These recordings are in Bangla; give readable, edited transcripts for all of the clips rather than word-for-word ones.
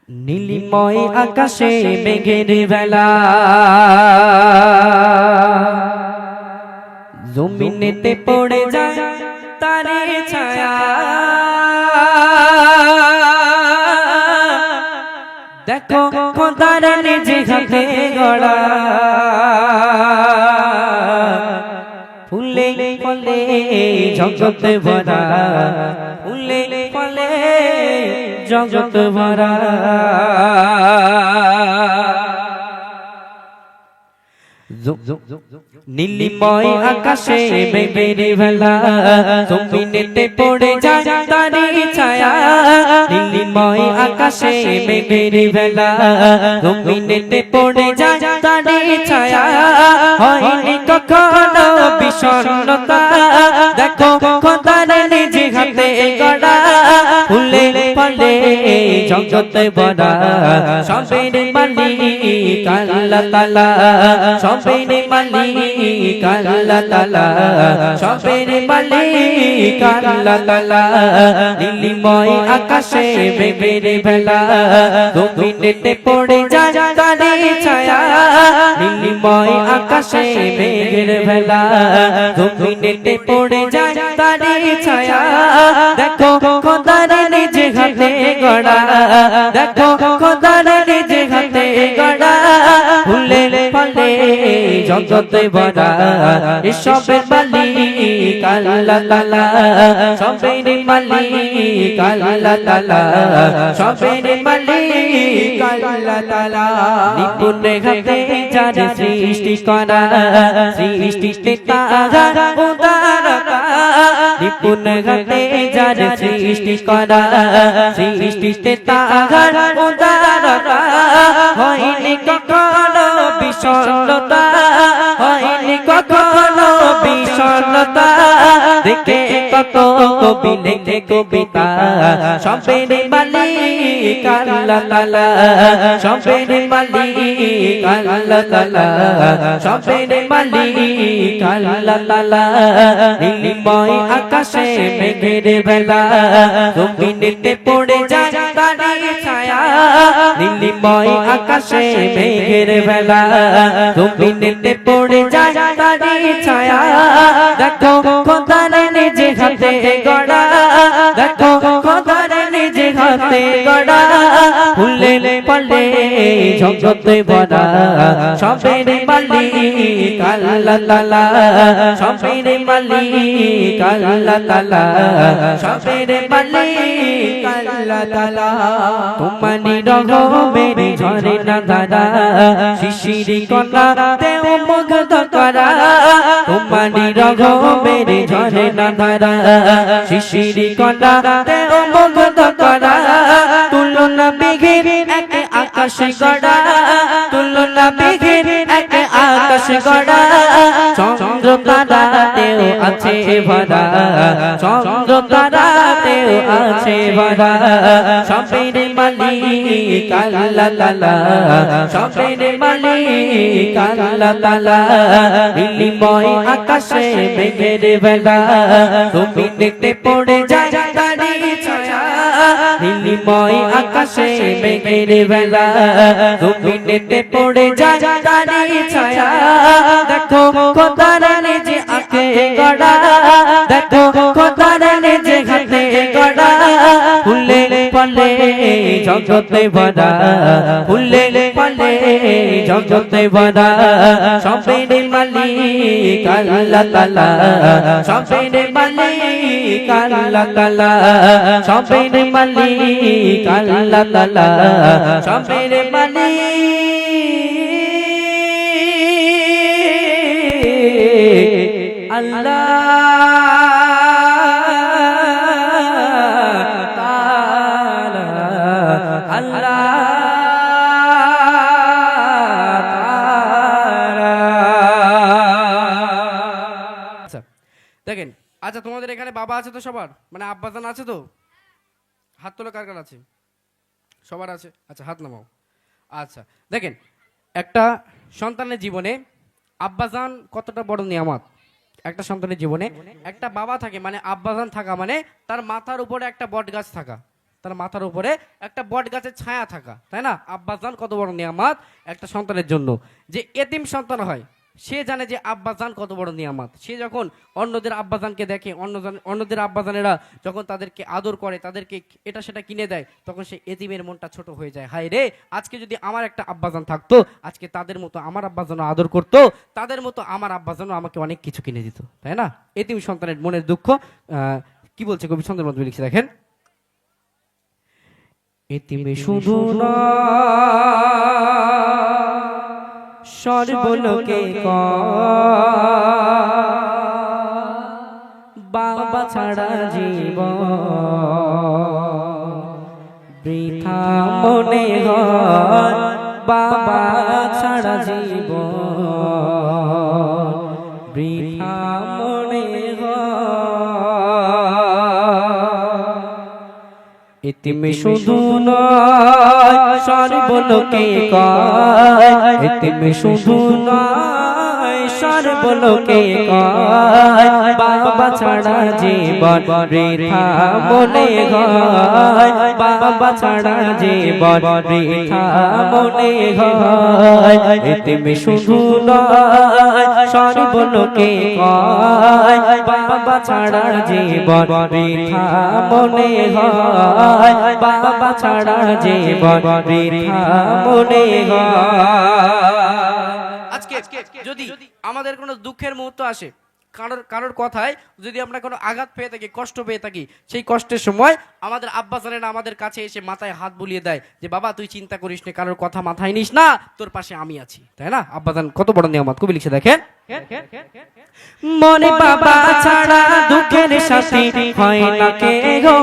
নীলিময় আকাশে মেঘের বেলা, জমিনেতে পড়ে যায় তারে ছায়া। দেখো খোদার নিজে হাতে গড়া, ফুলে ফলে জগৎ ভরা, ফুলে ফলে জগৎ ভরা। নীলিময় আকাশে মেঘের বেলা, জমিনেতে পড়ে যায় তারি ছায়া। নীলিময় আকাশে মেঘের বেলা, জমিনেতে পড়ে যায় তারি ছায়া। হয়নি কখনো বিষণ্ণতা, দেখো খোদার নিজে হাতে গড়া, ফুলে ফলে জগৎ ভরা। সবের মালিক আল্লাহ তাআলা, সবের মালিক আল্লাহ তাআলা, সবের মালিক আল্লাহ তাআলা। নীলিময় আকাশে মেঘের বেলা, জমিনেতে পড়ে যায় তারি ছায়া। নীলিময় আকাশে মেঘের বেলা, জমিনেতে পড়ে যায় তারি ছায়া। দেখো খোদার নিজে হাতে গড়া, দেখো খোদার নিজে হাতে গড়া, ফুলে ফলে জগৎ ভরা। সবের মালিক আল্লাহ তাআলা, সবের মালিক আল্লাহ তাআলা, সবের মালিক আল্লাহ তাআলা। নিপুণ হাতে যার সৃষ্টি করা, সৃষ্টিতে তার উদারতা। নিপুণ হাতে যার সৃষ্টি করা, সৃষ্টিতে তার উদারতা। হয়নি কখনো বিষণ্ণতা, হয়নি কখনো বিষণ্ণতা। দেখে কত কবি লেখে কবিতা, সবের মালিক আল্লাহ তাআলা, সবের মালিক আল্লাহ তাআলা, সবের মালিক আল্লাহ তাআলা। নীলিময় আকাশে মেঘের বেলা, জমিনেতে পড়ে যায় তারি ছায়া। নীলিময় আকাশে মেঘের বেলা, জমিনেতে পড়ে যায় তারি ছায়া। দেখো খোদার নিজে হাতে গড়া, দেখো খোদার নিজে হাতে গড়া, ফুলে ফলে জগৎ ভরা। সবের মালিক আল্লাহ তাআলা, সবের মালিক আল্লাহ তাআলা, সবের মালিক আল্লাহ তাআলা। তোমারি রহমের ঝরে না ধারা, শিশির কণাতেও মুগ্ধ করা। তোমারি রহমের ঝরে না ধারা, শিশির কণাতেও মুগ্ধ করা। তুলনা মেঘের এক আকাশ গড়া, তুলনা মেঘের এক আকাশ গড়া। চন্দ্র তারাতেও আছে ভরা, চন্দ্র তারাতেও আছে ভরা। সবের মালিক আল্লাহ তাআলা, সবের মালিক আল্লাহ তাআলা। নীলিময় আকাশে মেঘের বেলা, জমিনেতে পড়ে যায় তারি ছায়া। নীলিময় আকাশে মেঘের বেলা, জমিনেতে পড়ে যায় তারি ছায়া। দেখো খোদার নিজে আঁকে গড়া, দেখো খোদার নিজে হাতে গড়া, ফুলে ফলে জগৎ ভরা, ফুলে ফলে জগৎ ভরা। সবের মালিক আল্লাহ তাআলা, সবের মালিক আল্লাহ তাআলা, সবের মালিক আল্লাহ তাআলা, সবের মালিক আল্লাহ তাআলা, আল্লাহ তাআলা। আচ্ছা দেখেন, আচ্ছা তোমাদের এখানে বাবা আছে তো সবার, মানে আব্বাজান আছে তো? হাত তোলো কার কার আছে? সবার আছে? আচ্ছা হাত নামাও। আচ্ছা দেখেন, একটা সন্তানের জীবনে আব্বাজান কতটা বড় নিয়ামত। একটা সন্তানের জীবনে একটা বাবা থাকে, মানে আব্বাজান থাকা মানে তার মাথার উপরে একটা বট গাছ থাকা। তার মাথার উপরে একটা বট গাছের ছায়া থাকা, তাই না? আব্বাজান কত বড় নিয়ামত একটা সন্তানের জন্য। যে এতিম সন্তান হয় সে জানে যে আব্বাজান কত বড় নিয়ামত। সে যখন অন্যদের আব্বাজানকে দেখে, অন্যদের আব্বাজানেরা যখন তাদেরকে আদর করে, তাদেরকে এটা সেটা কিনে দেয়, তখন সে এতিমের মনটা ছোট হয়ে যায়। হায় রে, আজকে যদি আমার একটা আব্বাজান থাকতো, আজকে তাদের মতো আমার আব্বাজানও আদর করতো, তাদের মতো আমার আব্বাজানও আমাকে অনেক কিছু কিনে দিত, তাই না? এতিম সন্তানের মনের দুঃখ কি বলছে কবি সুন্দর মতো লিখছে, দেখেন। এতিমে শুধু সর্বলোকে বাবা ছাড়া জীবন বৃথা মনে হয়, বাবা ছাড়া জীবন বৃথা মনে হয়। এতিমে শুধু নয় সর্বলোকে কয়, এতিমে শুধু নয় সর্বলোকে কয়, বাবা ছাড়া জীবন বৃথা মনে হয়, বাবা ছাড়া জীবন বৃথা মনে হয়। এতিমে শুধু নয় সর্বলোকে কয়, বাবা ছাড়া জীবন বৃথা মনে হয়, বাবা ছাড়া জীবন বৃথা মনে হয়। আজকে যদি আমাদের কোনো দুঃখের মুহূর্ত আসে, কারোর কথায় যদি আমরা কোনো আঘাত পেয়ে থাকি, কষ্ট পেয়ে থাকি, সেই কষ্টের সময় আমাদের আব্বাজানেরা আমাদের কাছে এসে মাথায় হাত বুলিয়ে দেয় যে বাবা তুই চিন্তা করিস না, কারোর কথা মাথায় নিস না, তোর পাশে আমি আছি, তাই না? আব্বাজান কত বড় নিয়ামত, কবি লিখে দেখেন। মনে বাবা ছাড়া দুঃখের সাথী হয় না কে গো,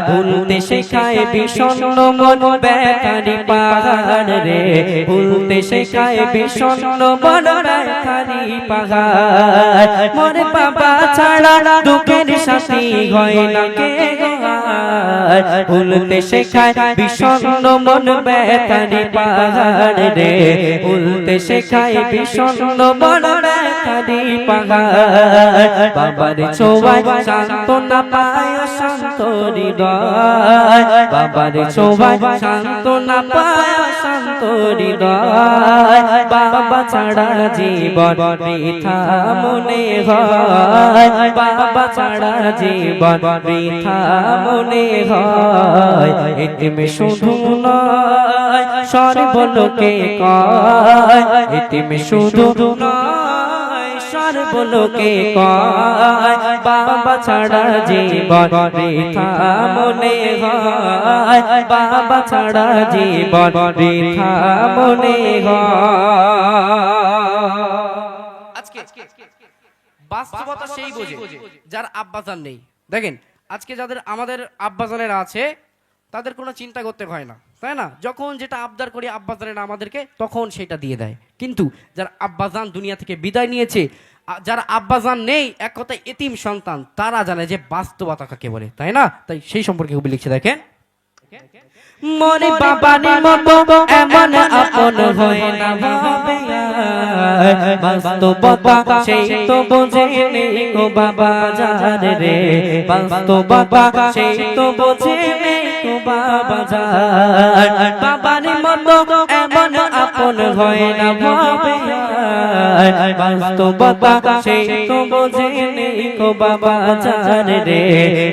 ভুলতে শেখায় বিষণ্ণ মন ব্যথারি পাহাড় রে, ভুলতে শেখায় বিষণ্ণ মন ব্যথারি পাহাড়। মনে বাবা ছাড়া দুঃখের সাথী হয় না কে গো, ভুলতে শেখায় বিষণ্ণ মন ব্যথারি পাহাড় রে, ভুলতে শেখায় বিষণ্ণ মন ব্যথারি পাহাড়। বাবার ছোঁয়ায় সান্ত্বনা পায় শান্ত হৃদয়, বাবার ছোঁয়ায় সান্ত্বনা পায় শান্ত হৃদয়, বাবা ছাড়া জীবন বৃথা মনে হয়, বাবা ছাড়া জীবন বৃথা মনে হয়। এতিমে শুধু নয় সর্বলোকে কয়, এতিমে শুধু নয় সর্বলোকে কয়, বাবা ছাড়া জীবন বৃথা মনে হয়, বাবা ছাড়া জীবন বৃথা মনে হয়। আজকে বাস্তবতা সেই বোঝে যার আব্বাজান নেই। দেখেন আজকে যাদের আমাদের আব্বাজানেরা আছে তাদের কোনো চিন্তা করতে হয় না, তাই না? যখন যেটা আবদার করি আব্বাজানেরা আমাদেরকে তখন সেটা দিয়ে দেয়। কিন্তু যার আব্বাজান দুনিয়া থেকে বিদায় নিয়েছে, যারা আব্বাজান নেই, এক কথায় এতিম সন্তান, তারা জানে যে বাস্তবতা কাকে বলে, তাই না? তাই সেই সম্পর্কে কবি লিখছে দেখেন। মনে বাবানি মতো এমন আপন হয় না ভাবে, বাস্তবতা সেই তো বোঝে নেই গো বাবা জান রে, বাস্তবতা সেই তো বোঝে নেই গো বাবা জান। বাবানি মতো এমন আপন হয় না ভাবে, বাস্তবতা সেই তো বোঝে নেই গো বাবা জান রে,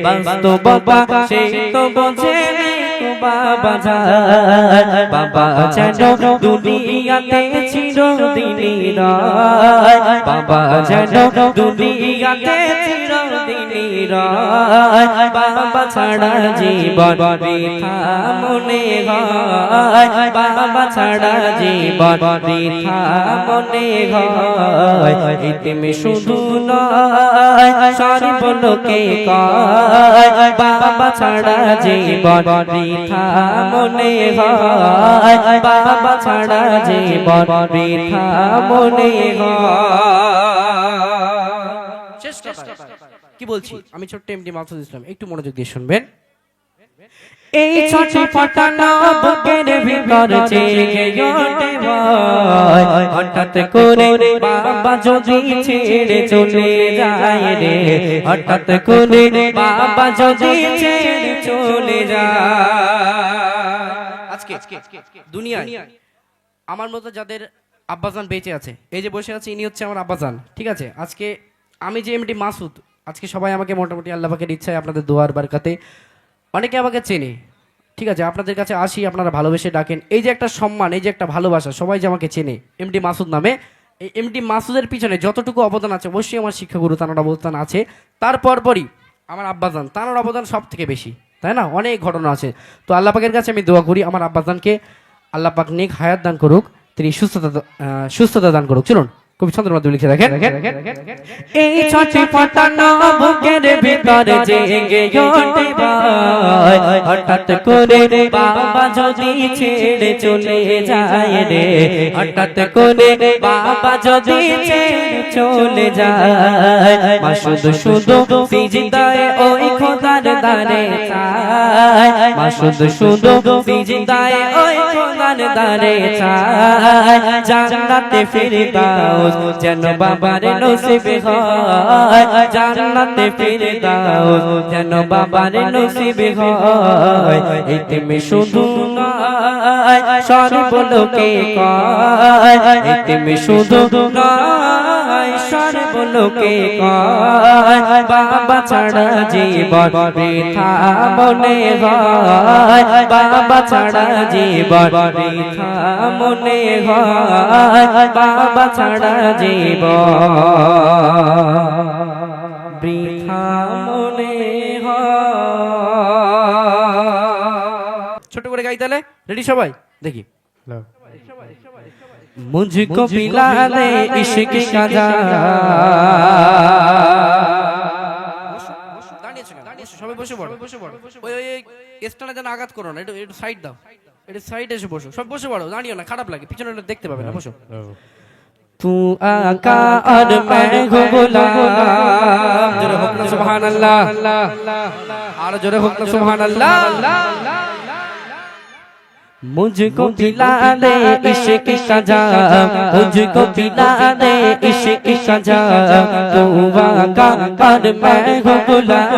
বাস্তবতা সেই তো বোঝে নেই বাবা জান। বাবা যেন দুনিয়াতে চিরদিনই রয়, বাবা যেন দুনিয়াতে চিরদিনই রয়, বাবা ছাড়া জীবন বৃথা মনে হয়, বাবা ছাড়া জীবন বৃথা মনে হয়। এতিমে শুধু নয় সর্বলোকে কয়, বাবা ছাড়া জীবন বৃথা মনে হয়, বাবা ছাড়া জীবন বৃথা মনে হয়। কি বলছি আমি ছোট্ট এমডি মাসুদ ইসলাম, একটু মনোযোগ দিয়ে শুনবেন। এই ছটি ফটানো বুকের ভিতর জেগে ওঠে ভয়, হঠাৎ করে বাবা যদি ছেড়ে চলে যায় রে, হঠাৎ করে বাবা যদি ছেড়ে চলে যায়। আজকে দুনিয়ায় আমার মতো যাদের আব্বাজান বেঁচে আছে, এই যে বসে আছে ইনি হচ্ছে আমার আব্বাজান, ঠিক আছে। আজকে আমি যে এমডি মাসুদ, আজকে সবাই আমাকে মোটামুটি আল্লাহ পাকের ইচ্ছায় আপনাদের দোয়ার বারকাতে অনেকে আমাকে চেনে, ঠিক আছে। আপনাদের কাছে আসি, আপনারা ভালোবেসে ডাকেন, এই যে একটা সম্মান, এই যে একটা ভালোবাসা, সবাই যে আমাকে চেনে এমডি মাসুদ নামে। এই এমডি মাসুদের পিছনে যতটুকু অবদান আছে অবশ্যই আমার শিক্ষাগুরু তানার অবদান আছে, তারপরই আমার আব্বাজান, তানার অবদান সব থেকে বেশি, তাই না? অনেক ঘটনা আছে। তো আল্লাহ পাকের কাছে আমি দোয়া করি আমার আব্বাজানকে আল্লাহ পাক নেক হায়াত দান করুক, তিনি সুস্থতা দান করুক। চলুন কবি ছন্দের মাধ্যমে লিখে দেখেন। এই ছটি ফটানো বুকের ভিতর জেগে ওঠে ভয়, হঠাৎ করে বাবা যদি ছেড়ে চলে যায় রে, হঠাৎ করে বাবা যদি ছেড়ে চলে যায়। মা শুধু শুধু সিজদায় ওই খোদার দারে চায়, মা শুধু শুধু সিজদায় ওই খোদার দারে চায়। জান্নাতে ফিরদাউস যেন বাবার নসিবে হয়, জান্নাতে ফিরদাউস যেন বাবার নসিবে হয়। এতিমে শুধু নয় সর্বলোকে কয়, এতিমে শুধু নয় সর্বলোকে কয়, বাবা ছাড়া জীবন বৃথা মনে হয়, বাবা ছাড়া জীবন বৃথা মনে হয়, বাবা ছাড়া জীবন বৃথা মনে হয়। ছোট করে গাই তাহলে, রেডি সবাই? দেখি। मुझको पिला दे इश्क का जाम, সবাই বসে পড়ো, ওই স্ট্যান্ডে যেন আঘাত করো না, একটু সাইড দাও, একটু সাইড এসে বসো, সব বসে পড়ো, দাঁড়িও না, খারাপ লাগে, পিছনে দেখতে পাবে না, বসো। तू आका और मैं गुलाम, জোরে হোক না সুবহানাল্লাহ, আর জোরে হোক না সুবহানাল্লাহ। मुझको पिला दे इश्क का जाम, मुझको पिला दे इश्क का जाम, तू आका और मैं गुलाम,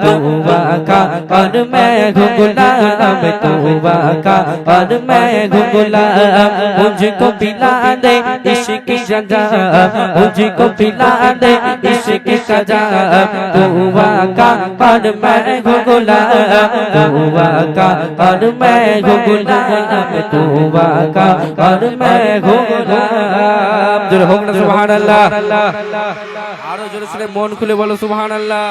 तू आका और मैं गुलाम, तू आका और मैं गुलाम। मुझको पिला दे इश्क का जाम, मुझको पिला दे इश्क का जाम, तू आका और मैं गुलाम, तू आका और मैं गुलाम, तू आका और मैं गुलाम। জোরে হোক না সুবহানাল্লাহ, আরো জোরে সুরে মন খুলে বলো সুবহানাল্লাহ।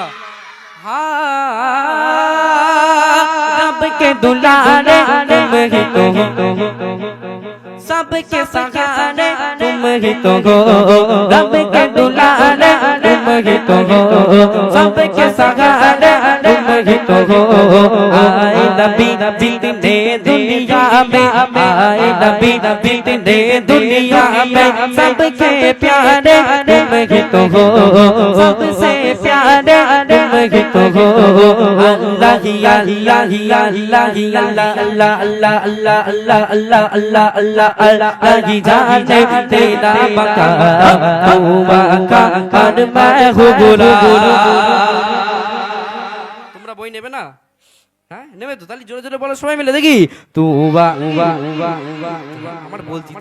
रब के दुलारे तुम ही तो हो, सबके सहारे तुम ही तो हो, रब के दुलारे तुम ही तो हो, सबके सहारे तुम ही तो हो। आए नबी जितने दुनिया में, आए नबी जितने दुनिया में, सबके प्यारे तुम ही तो हो, सबसे प्यारे तुम ही तो हो। अल्लाह ही अल्लाह ही अल्लाह ही अल्लाह अल्लाह अल्लाह अल्लाह अल्लाह अल्लाह अल्लाह अल्लाह अल्लाह ही जाने तेरा मकाम, तू आका और मैं हूँ गुलाम। তোমরা বই নেবে না? হ্যাঁ নেবে তো, তাহলে জোরে জোরে বলো সবাই মিলে দেখি। तू আমার বলছি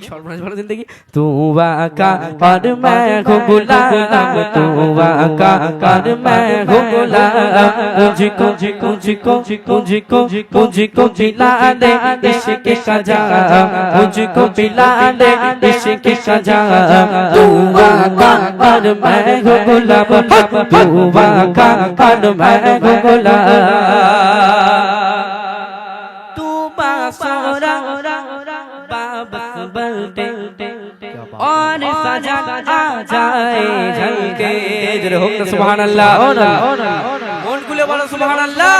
সর্বনাশ বলো দিন দেখি। तू आका और मैं हूँ गुलाम, तू आका और मैं हूँ गुलाम। मुझको मुझको मुझको मुझको पिला दे इश्क का जाम, मुझको पिला दे इश्क का जाम, तू आका और मैं हूँ गुलाम, तू आका और मैं हूँ गुलाम। तू बासुरा बाबस बलते और सजा आ जाए झलके। জোরে হোক না সুবহানাল্লাহ, মন খুলে বলো সুবহানাল্লাহ।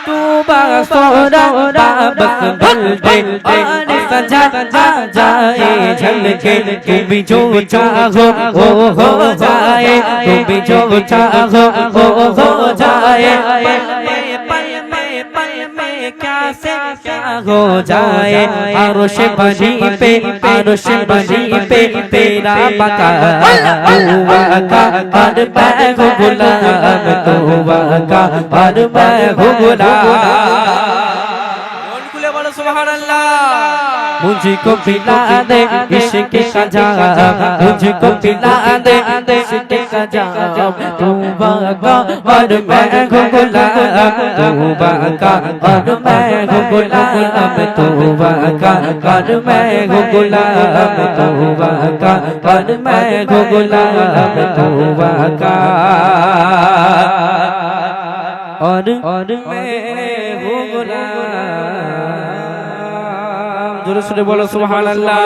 तू बासुरा बाबस बलते और सजा आ जाए झलके। तू भी जो चाहो वो हो जाए, तू भी जो चाहो वो हो जाए। पल में क्या हो जाए अरश बनी पे तेरा बका का और मैं हूँ गुलाम तू का और मैं हूँ गुलाम মন খুলে বলো সুবহানাল্লাহ। मुझको पिला दे इश्क का जाम मुझको पिला दे इश्क का जाम तू बाका और मैं हूँ गुलाम तू बाका और मैं हूँ गुलाम तू बाका और मैं हूँ गुलाम तू बाका और मैं हूँ गुलाम तू बाका और मैं हूँ गुलाम জোরে সুরে বলো সুবহানাল্লাহ।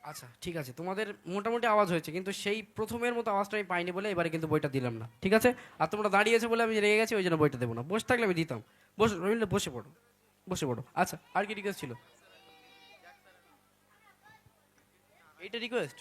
আচ্ছা ঠিক আছে, তোমাদের মোটামুটি আওয়াজ হয়েছে, কিন্তু সেই প্রথমের মতো আওয়াজটা আমি পাইনি বলে এবারে কিন্তু বইটা দিলাম না, ঠিক আছে? আর তোমরা দাঁড়িয়েছে বলে আমি রেগে গেছি, ওই জন্য বইটা দেবো না। বসে থাকলে আমি দিতাম। রবিন্দ্র বসে পড়ো, বসে পড়ো। আচ্ছা আর কি রিকোয়েস্ট ছিল? এইটা রিকোয়েস্ট?